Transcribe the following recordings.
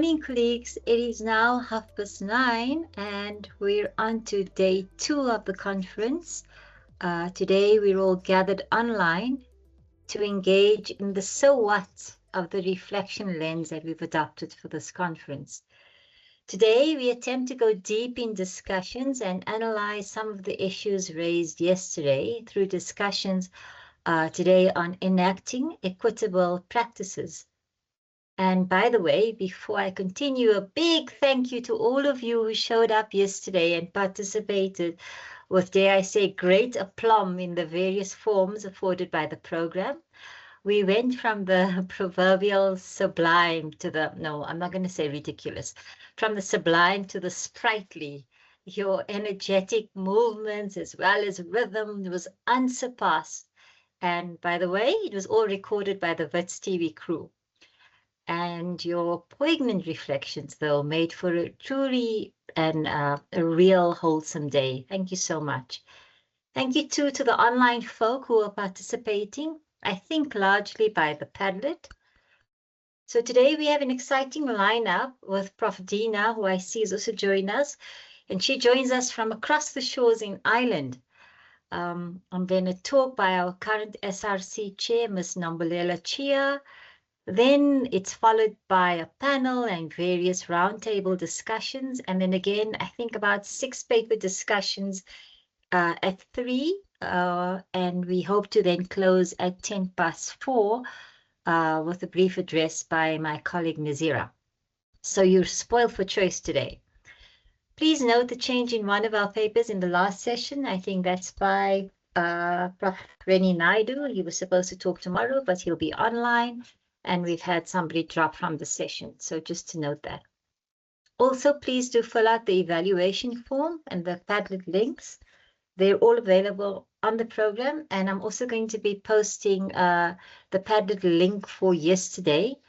morning, colleagues. It is now 9:30, and we're on to day 2 of the conference. Today, we're all gathered online to engage in the so what of the reflection lens that we've adopted for this conference. Today, we attempt to go deep in discussions and analyze some of the issues raised yesterday through discussions today on enacting equitable practices. And by the way, before I continue, a big thank you to all of you who showed up yesterday and participated with, dare I say, great aplomb in the various forms afforded by the program. We went from the proverbial sublime to the, no, I'm not going to say ridiculous, from the sublime to the sprightly. Your energetic movements as well as rhythm was unsurpassed. And by the way, it was all recorded by the Wits TV crew. And your poignant reflections, though, made for a truly and a real wholesome day. Thank you so much. Thank you too to the online folk who are participating, I think largely by the Padlet. So today we have an exciting lineup with Prof. Dina, who I see is also joining us, and she joins us from across the shores in Ireland. And then a talk by our current SRC chair, Ms. Nombulela Chia. Then it's followed by a panel and various roundtable discussions. And then again, I think about 6 paper discussions at 3. And we hope to then close at 4:10 with a brief address by my colleague Nazira. So you're spoiled for choice today. Please note the change in one of our papers in the last session. I think that's by Prof. Reni Naidu. He was supposed to talk tomorrow, but he'll be online. And we've had somebody drop from the session. So just to note that. Also, please do fill out the evaluation form and the Padlet links. They're all available on the program. And I'm also going to be posting the Padlet link for yesterday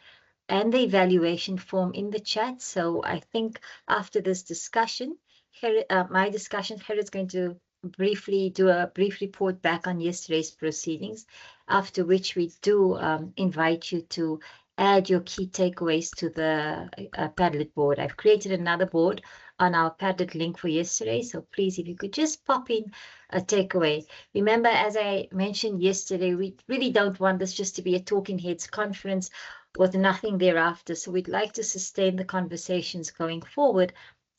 and the evaluation form in the chat. So I think after this discussion, my discussion, Gerrit's going to briefly do a brief report back on yesterday's proceedings, after which we do invite you to add your key takeaways to the Padlet board. I've created another board on our Padlet link for yesterday, so please, if you could just pop in a takeaway. Remember, as I mentioned yesterday, we really don't want this just to be a talking heads conference with nothing thereafter, so we'd like to sustain the conversations going forward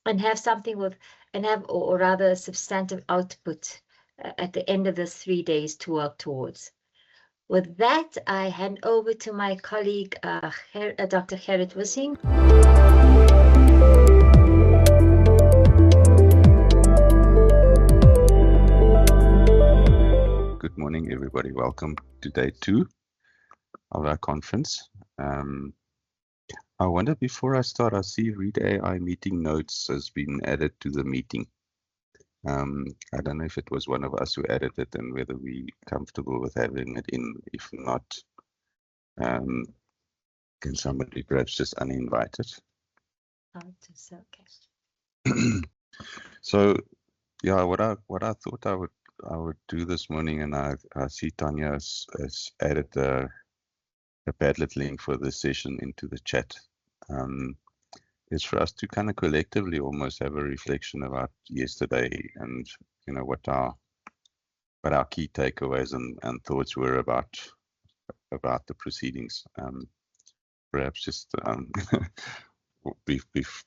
and have something with, and have, or rather a substantive output at the end of this 3 days to work towards. With that, I hand over to my colleague, Dr. Gerrit Wissing. Good morning, everybody. Welcome to day 2 of our conference. I wonder, before I start, I see Read AI meeting notes has been added to the meeting. I don't know if it was one of us who added it and whether we're comfortable with having it in. If not, can somebody perhaps just uninvite it? Okay. So, yeah, what I thought I would do this morning, and I see Tanya has added a Padlet link for this session into the chat, is for us to kind of collectively almost have a reflection about yesterday and, you know, what our key takeaways and thoughts were about the proceedings. Perhaps just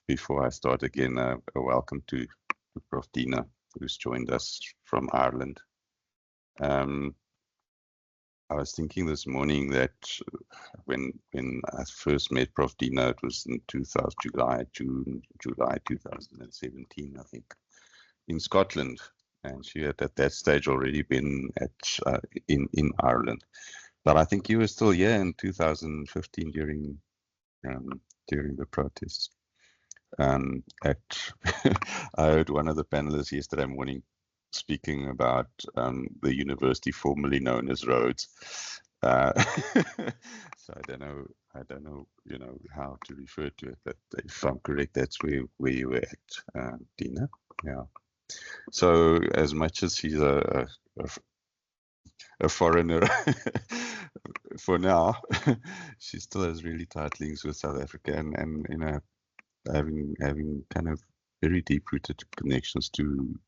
before I start again, a welcome to Prof. Dina, who's joined us from Ireland. I was thinking this morning that when I first met Prof. Dina, it was in July 2017, I think, in Scotland, and she had at that stage already been in Ireland. But I think you were still here in 2015 during the protests. I heard one of the panelists yesterday morning speaking about the university formerly known as Rhodes. So I don't know, you know, how to refer to it, but if I'm correct, that's where you were at, Dina. Yeah. So as much as she's a foreigner for now, she still has really tight links with South Africa, and you know, having kind of very deep-rooted connections to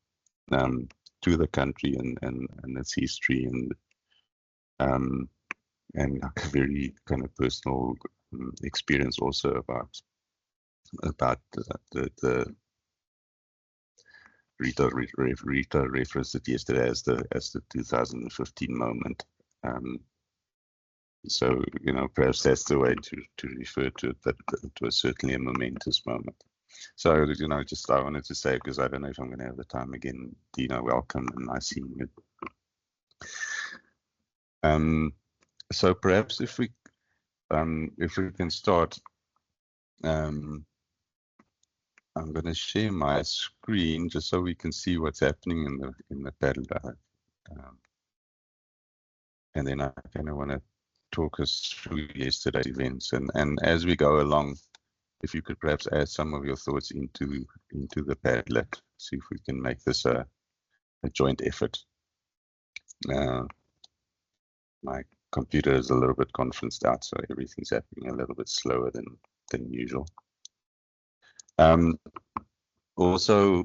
the country and its history, and like a very kind of personal experience also about the Rita referenced it yesterday as the 2015 moment. So, perhaps that's the way to refer to it, that it was certainly a momentous moment. So, just I wanted to say, because I don't know if I'm going to have the time again, Dina, welcome, and nice seeing you. So perhaps if we can start, I'm going to share my screen just so we can see what's happening in the paddle dive. And then I kind of want to talk us through yesterday's events, and as we go along, if you could perhaps add some of your thoughts into the Padlet, see if we can make this a joint effort. My computer is a little bit conferenced out, so everything's happening a little bit slower than usual. Also,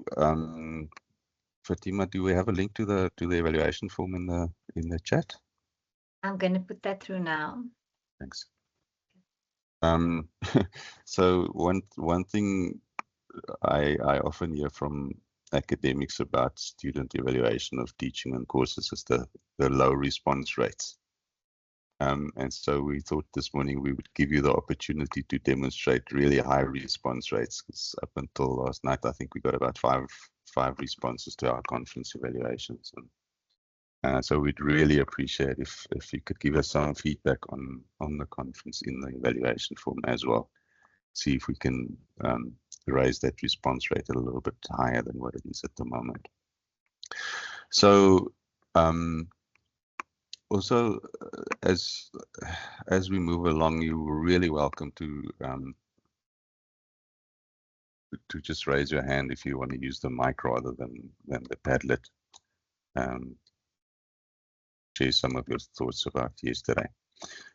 Fatima, do we have a link to the evaluation form in the chat? I'm going to put that through now. Thanks. So one thing I often hear from academics about student evaluation of teaching and courses is the low response rates. And so we thought this morning we would give you the opportunity to demonstrate really high response rates, because up until last night, I think we got about five responses to our conference evaluations. And so we'd really appreciate if you could give us some feedback on the conference in the evaluation form as well. See if we can raise that response rate a little bit higher than what it is at the moment. So also, as we move along, you're really welcome to just raise your hand if you want to use the mic rather than the Padlet. Share some of your thoughts about yesterday.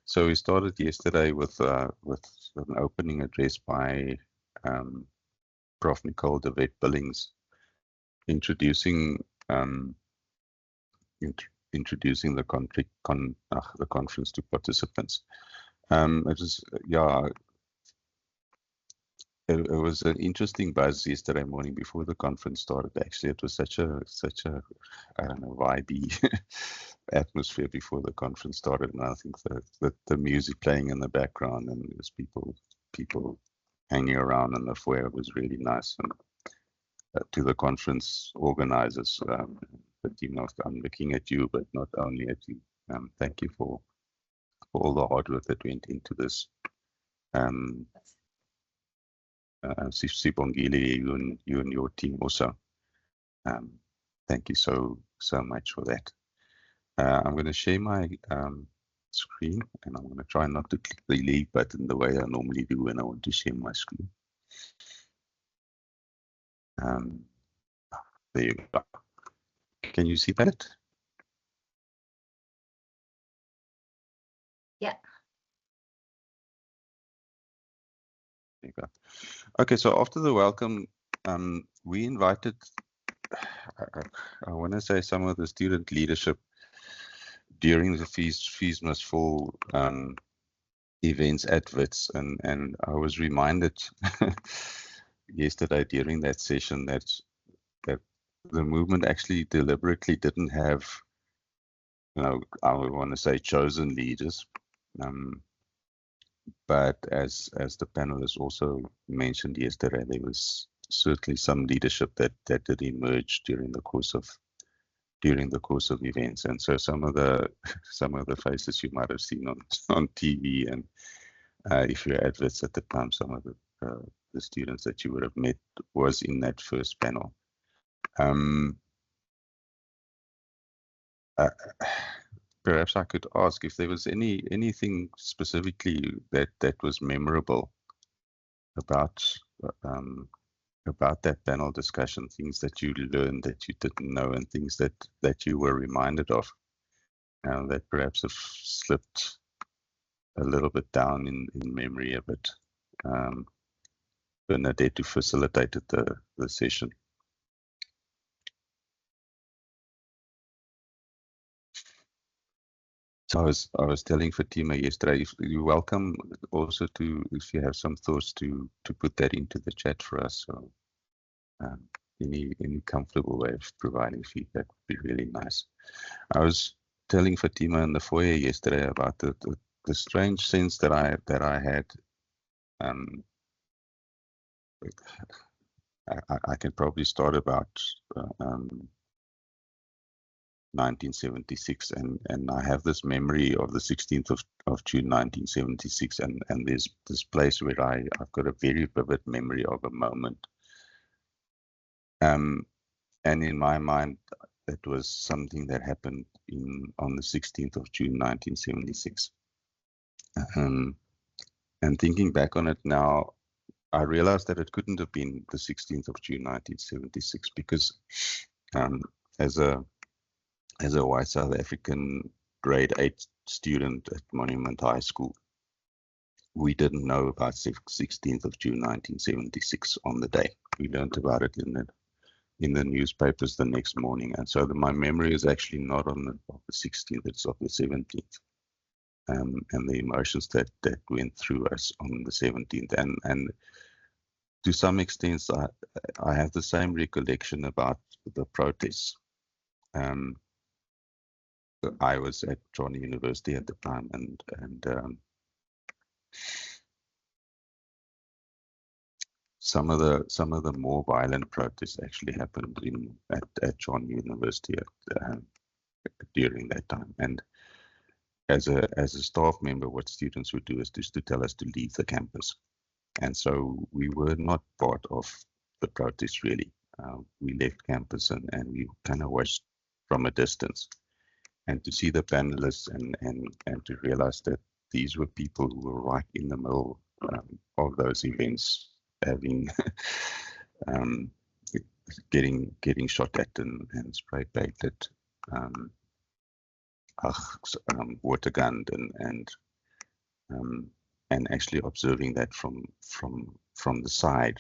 So we started yesterday with an opening address by Prof. Nicole de Wet Billings, introducing the conference to participants. It was an interesting buzz yesterday morning before the conference started. Actually, it was such a I don't know, vibey atmosphere before the conference started, and I think that the music playing in the background and there's people hanging around in the foyer was really nice. And to the conference organizers, but I'm looking at you, but not only at you. Thank you for all the hard work that went into this. Sibongile, you and your team also. Thank you so much for that. I'm going to share my screen, and I'm going to try not to click the leave button the way I normally do when I want to share my screen. There you go. Can you see that? Yeah. There you go. Okay, so after the welcome, we invited, I want to say, some of the student leadership during the Fees Must Fall events at WITS, and I was reminded yesterday during that session that the movement actually deliberately didn't have, I would want to say, chosen leaders. But as the panelists also mentioned yesterday, there was certainly some leadership that did emerge during the course of events. And so some of the faces you might have seen on TV, and if you're at WITS at the time, some of the students that you would have met was in that first panel. Perhaps I could ask if there was anything specifically that was memorable about that panel discussion, things that you learned that you didn't know, and things that you were reminded of, that perhaps have slipped a little bit down in memory a bit. Bernadette, who facilitated the session. So I was telling Fatima yesterday, you're welcome also to, if you have some thoughts, to put that into the chat for us. So any comfortable way of providing feedback would be really nice. I was telling Fatima in the foyer yesterday about the strange sense that I had. I can probably start about 1976, and I have this memory of the 16th of June 1976, and there's this place where I've got a very vivid memory of a moment. And in my mind, it was something that happened on the 16th of June 1976. And thinking back on it now, I realized that it couldn't have been the 16th of June 1976 because as a white South African grade 8 student at Monument High School, we didn't know about 16th of June 1976 on the day. We learned about it in the newspapers the next morning, and so my memory is actually not of the 16th; it's of the 17th, and the emotions that went through us on the 17th, and to some extent, I have the same recollection about the protests. I was at Tshwane University at the time, and some of the more violent protests actually happened at Tshwane University during that time. And as a staff member, what students would do is just to tell us to leave the campus, and so we were not part of the protest really. We left campus and we kind of watched from a distance. And to see the panelists and to realize that these were people who were right in the middle of those events, having getting shot at and spray painted, water gunned, and actually observing that from the side.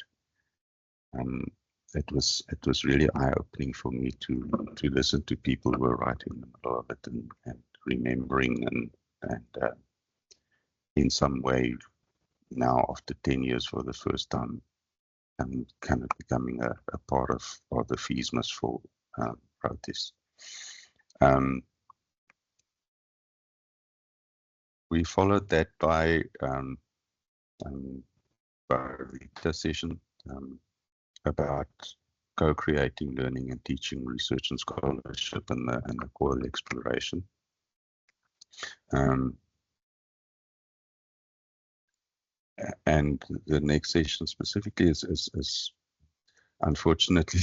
It was really eye-opening for me to listen to people who were right in the middle of it and remembering and in some way now after 10 years for the first time and kind of becoming a part of the Feesmas for protest. We followed that by a Rita session about co-creating learning and teaching, research and scholarship, and the coil exploration. And the next session specifically is unfortunately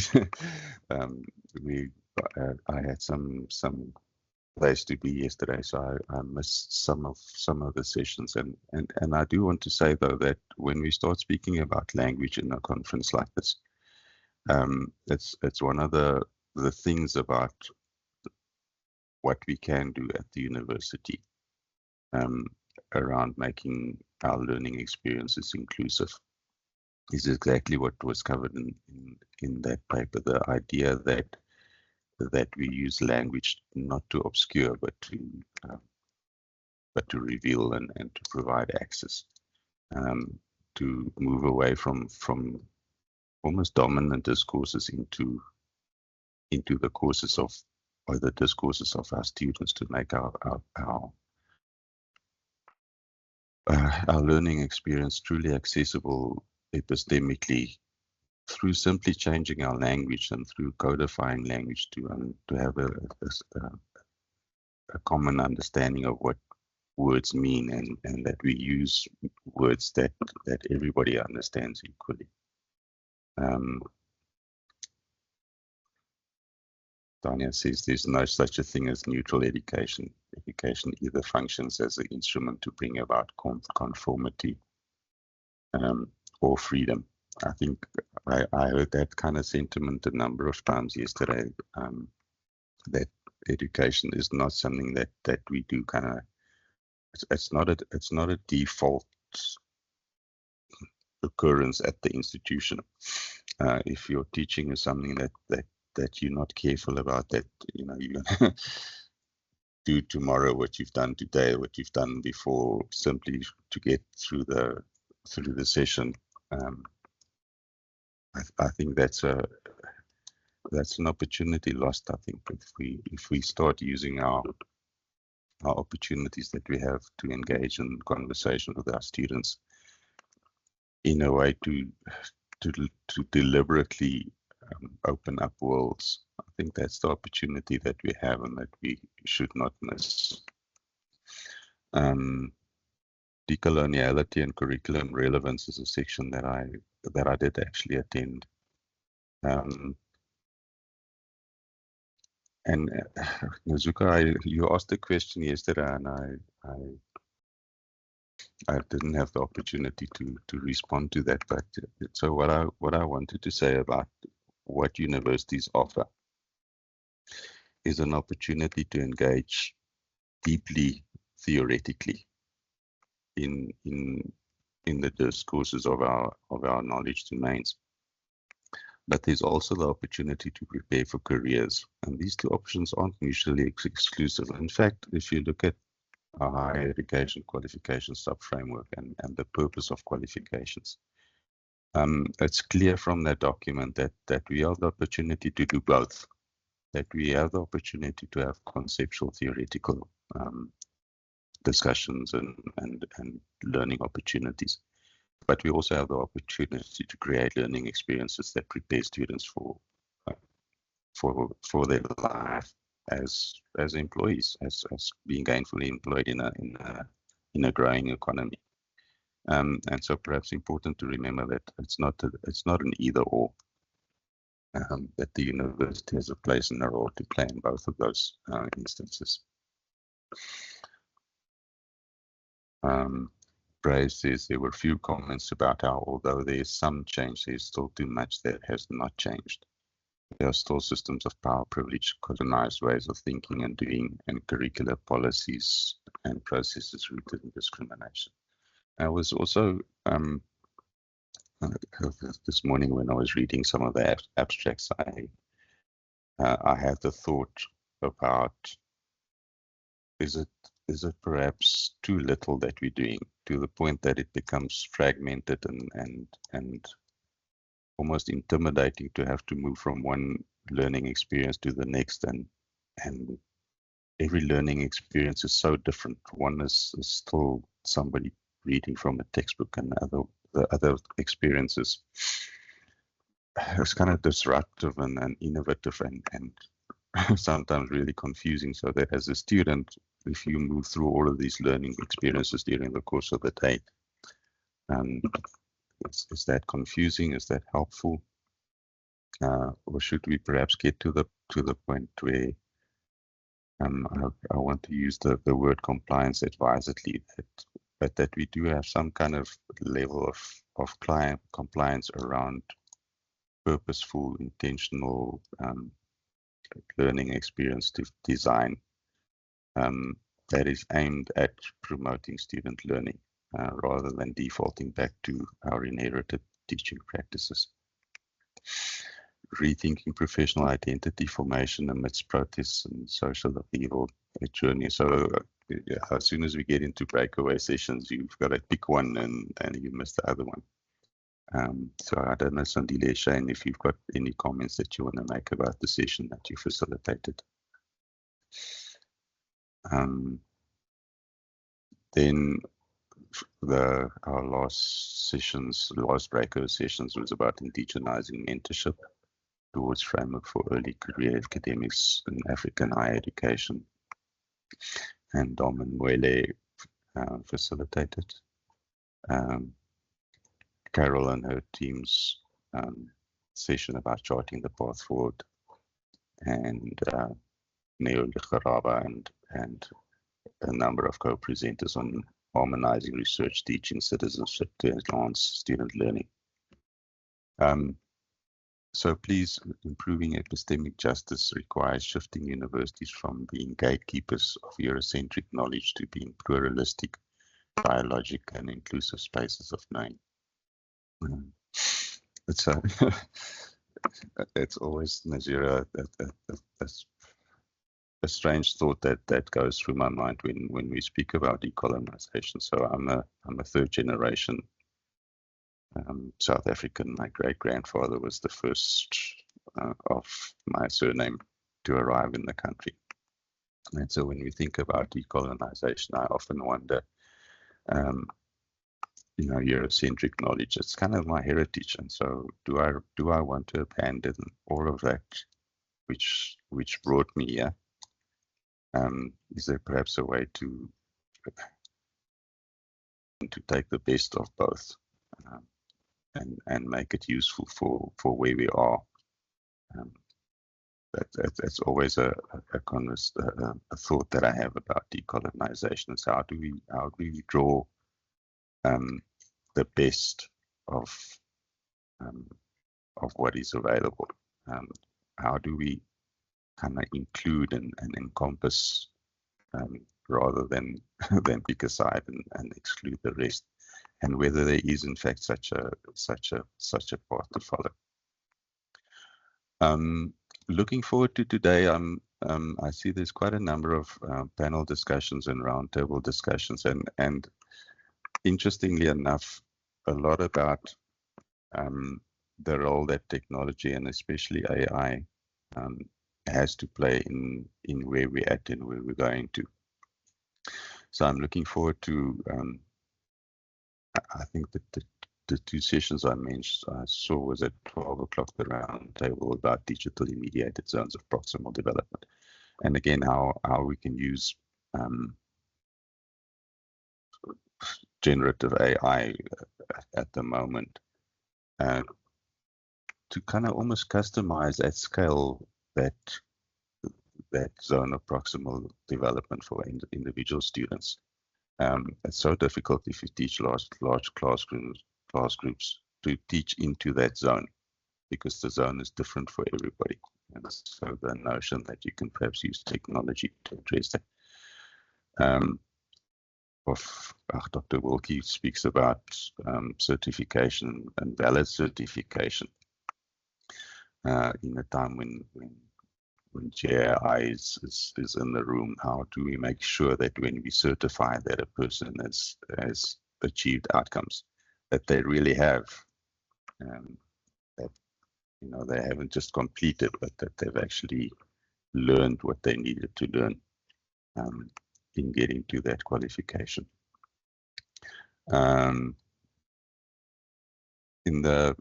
I had some place to be yesterday, so I missed some of the sessions, and I do want to say though that when we start speaking about language in a conference like this, it's one of the things about what we can do at the university around making our learning experiences inclusive is exactly what was covered in that paper. The idea that we use language not to obscure but to reveal and to provide access, to move away from almost dominant discourses into the courses of, or the discourses of our students, to make our learning experience truly accessible epistemically through simply changing our language and through codifying language to have a common understanding of what words mean and that we use words that everybody understands equally. Tanya says there's no such a thing as neutral education. Education either functions as an instrument to bring about conformity or freedom. I think I heard that kind of sentiment a number of times yesterday, that education is not something that we do kind of, it's not a default occurrence at the institution. If your teaching is something that you're not careful about, that you're gonna do tomorrow what you've done today, what you've done before, simply to get through the session. I think that's an opportunity lost. I think if we start using our opportunities that we have to engage in conversation with our students in a way to deliberately open up worlds, I think that's the opportunity that we have and that we should not miss. Decoloniality and curriculum relevance is a section that I did actually attend. And Nazuka, you asked a question yesterday, and I didn't have the opportunity to respond to that. But so what I wanted to say about what universities offer is an opportunity to engage deeply theoretically in the discourses of our knowledge domains. But there's also the opportunity to prepare for careers, and these two options aren't mutually exclusive. In fact, if you look at our higher education qualification sub-framework and the purpose of qualifications, it's clear from that document that we have the opportunity to do both, that we have the opportunity to have conceptual theoretical discussions and learning opportunities. But we also have the opportunity to create learning experiences that prepare students for their life as employees, as being gainfully employed in a growing economy. And so perhaps important to remember that it's not an either or. That the university has a place and a role to play in both of those instances. Brave says there were few comments about how, although there is some change, there is still too much that has not changed. There are still systems of power, privilege, colonized ways of thinking and doing, and curricular policies and processes rooted in discrimination. I was also, this morning when I was reading some of the abstracts, I had the thought about, is it perhaps too little that we're doing, to the point that it becomes fragmented and almost intimidating to have to move from one learning experience to the next, and every learning experience is so different. One is still somebody reading from a textbook, and the other experiences is kind of disruptive and innovative and sometimes really confusing, so that as a student, if you move through all of these learning experiences during the course of the day, is that confusing? Is that helpful? Or should we perhaps get to the point where I want to use the word compliance advisedly, that we do have some kind of level of client compliance around purposeful, intentional learning experience design that is aimed at promoting student learning rather than defaulting back to our inherited teaching practices. Rethinking professional identity formation amidst protests and social upheaval journey. So as soon as we get into breakaway sessions, you've got to pick one and you miss the other one. So I don't know, Sandile, Shane, if you've got any comments that you want to make about the session that you facilitated. Then our last breakout sessions was about indigenizing mentorship towards framework for early career academics in African higher education, and Dom and Wele facilitated. Carol and her team's session about charting the path forward, and Neo Licharaba and a number of co-presenters on harmonizing research, teaching, citizenship to enhance student learning. So please, improving epistemic justice requires shifting universities from being gatekeepers of Eurocentric knowledge to being pluralistic, dialogic, and inclusive spaces of knowing. It's it's always, Nazira, a strange thought that goes through my mind when we speak about decolonization. So I'm a third generation South African. My great grandfather was the first of my surname to arrive in the country. And so when we think about decolonization, I often wonder, Eurocentric knowledge, it's kind of my heritage. And so do I want to abandon all of that which brought me here? Is there perhaps a way to take the best of both and make it useful for where we are? That's always a thought that I have about decolonization. Is how do we draw the best of what is available? How do we kind of include and encompass rather than pick a side and exclude the rest? And whether there is in fact such a path to follow. Looking forward to today. I see there's quite a number of panel discussions and roundtable discussions, and interestingly enough, a lot about the role that technology and especially AI has to play in where we're at and where we're going to. So I'm looking forward to. I think that the two sessions I saw was at 12 o'clock, the round table about digitally mediated zones of proximal development. And again, how we can use generative AI at the moment to kind of almost customize at scale that zone of proximal development for individual students. It's so difficult if you teach large class groups to teach into that zone, because the zone is different for everybody. And so the notion that you can perhaps use technology to address that. Dr. Wilkie speaks about certification and valid certification in a time when GAI is in the room. How do we make sure that when we certify that a person has achieved outcomes that they really have, that they haven't just completed, but that they've actually learned what they needed to learn in getting to that qualification. In the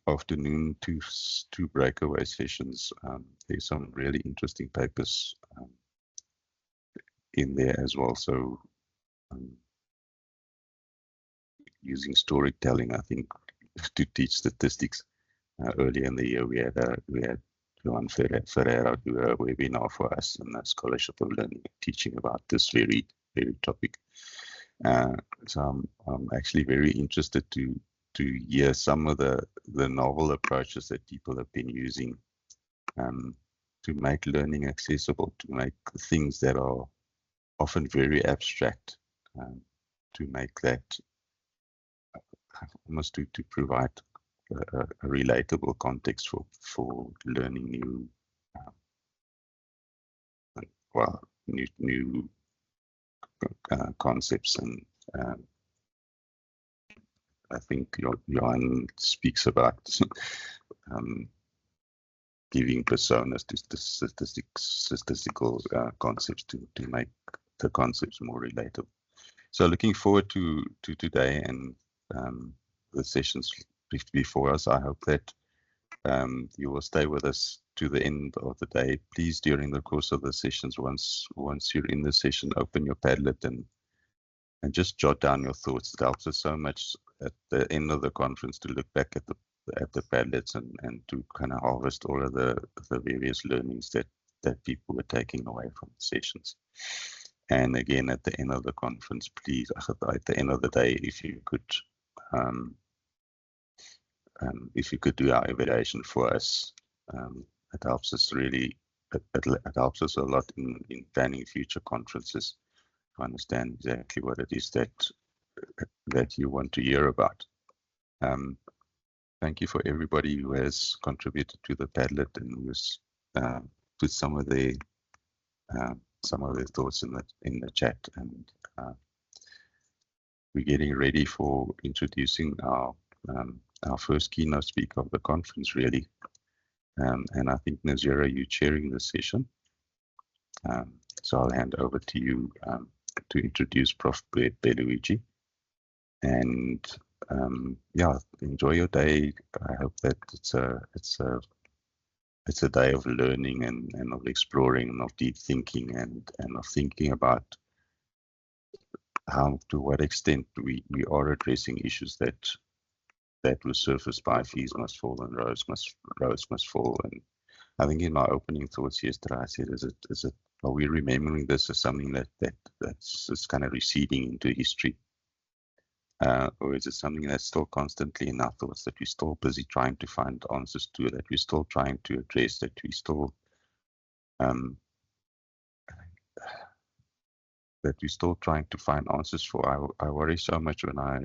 afternoon, two breakaway sessions, there's some really interesting papers in there as well. So using storytelling, I think, to teach statistics. Earlier in the year, we had Johan Ferreira do a webinar for us in the Scholarship of Learning, teaching about this very topic. So I'm actually very interested to hear some of the novel approaches that people have been using to make learning accessible, to make things that are often very abstract, to make that almost to provide a relatable context for learning new concepts. And I think Johan speaks about giving personas to statistical concepts to make the concepts more relatable. So looking forward to today and the sessions before us. I hope that you will stay with us to the end of the day. Please, during the course of the sessions, once you're in the session, open your Padlet and just jot down your thoughts. It helps us so much at the end of the conference to look back at the Padlets and to kind of harvest all of the various learnings that people were taking away from the sessions. And again, at the end of the conference, please, at the end of the day, if you could do our evaluation for us, it helps us really. It helps us a lot in planning future conferences to understand exactly what it is that you want to hear about. Thank you for everybody who has contributed to the Padlet and who has put some of their thoughts in the chat. And we're getting ready for introducing our first keynote speaker of the conference, really. And I think, Nazira, you're chairing this session. So I'll hand over to you to introduce Prof. Beluigi. And yeah, enjoy your day. I hope that it's a day of learning and of exploring and of deep thinking and of thinking about how, to what extent we are addressing issues that were surfaced by fees must fall and roads must fall. And I think in my opening thoughts yesterday, I said, are we remembering this as something that's just kind of receding into history? Or is it something that's still constantly in our thoughts, that we're still busy trying to find answers to, that we're still trying to address, that we're still trying to find answers for? I worry so much when I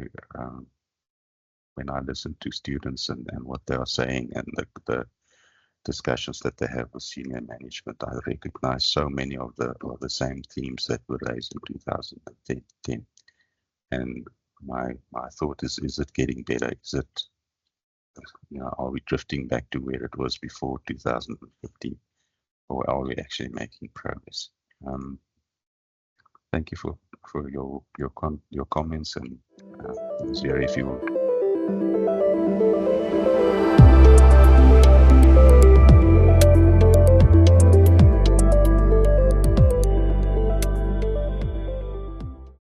listen to students and what they are saying and the discussions that they have with senior management. I recognize so many of the same themes that were raised in 2010. And my thought is it getting better? Is it, are we drifting back to where it was before 2015, or are we actually making progress? Thank you for your comments, and Zeri, if you will.